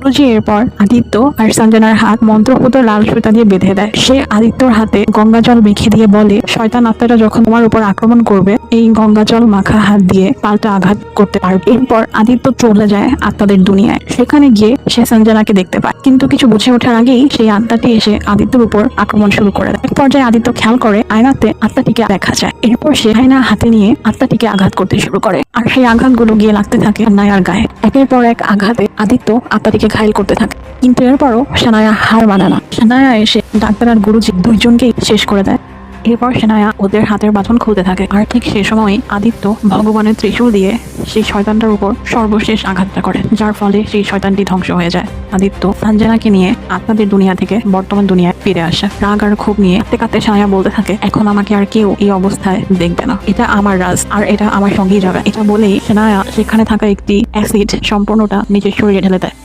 গুরুজি এরপর আদিত্য আর সঞ্জনার হাত মন্ত্রপুত লাল সুতা দিয়ে বেঁধে দেয়। সে আদিত্যর হাতে গঙ্গা জল মেখে দিয়ে বলে, শয়তান আত্মাটা যখন তোমার উপর আক্রমণ করবে এই গঙ্গা জল মাখা হাত দিয়ে পাল্টা আঘাত করতে পারবে। এরপর আদিত্য চলে যায় আত্মাদের দুনিয়ায়। সেখানে গিয়ে সে সঞ্জনাকে দেখতে পায়, কিন্তু কিছু বুঝে ওঠার আগেই সেই আত্মাটি এসে আদিত্যর উপর আক্রমণ শুরু করে দেয়। এক পর্যায়ে আদিত্য খেয়াল করে আয়নাতে আত্মাটিকে দেখা যায়। এরপর সে আয়না হাতে নিয়ে আত্মাটিকে আঘাত করতে শুরু করে, আর সেই আঘাতগুলো গিয়ে লাগতে থাকে সানায়ার গায়ে। একের পর এক আঘাতে আদিত্য আত্মাটিকে ঘায়েল করতে থাকে, কিন্তু এরপরও সানায়া হার মানে না। সানায়া এসে ডাক্তার আর গুরুজি দুইজনকেই শেষ করে দেয়। এরপর সেনায়া ওদের হাতের বাঁধন খুলতে থাকে, আর ঠিক সেই সময় আদিত্য ভগবানের ত্রিশূল দিয়ে সেই শয়তানটার উপর সর্বশেষ আঘাতটা করে, যার ফলে সেই শয়তানটি ধ্বংস হয়ে যায়। আদিত্য সঞ্জনাকে নিয়ে আত্মাদের দুনিয়া থেকে বর্তমান দুনিয়ায় ফিরে আসে। রাগ আর ক্ষোভ নিয়ে কাঁদতে কাঁদতে সেনায়া বলতে থাকে, এখন আমাকে আর কেউ এই অবস্থায় দেখবে না, এটা আমার রাজ আর এটা আমার সঙ্গেই যাবে। এটা বলেই সেনায়া সেখানে থাকা একটি অ্যাসিড সম্পূর্ণটা নিজের শরীরে ঢেলে দেয়।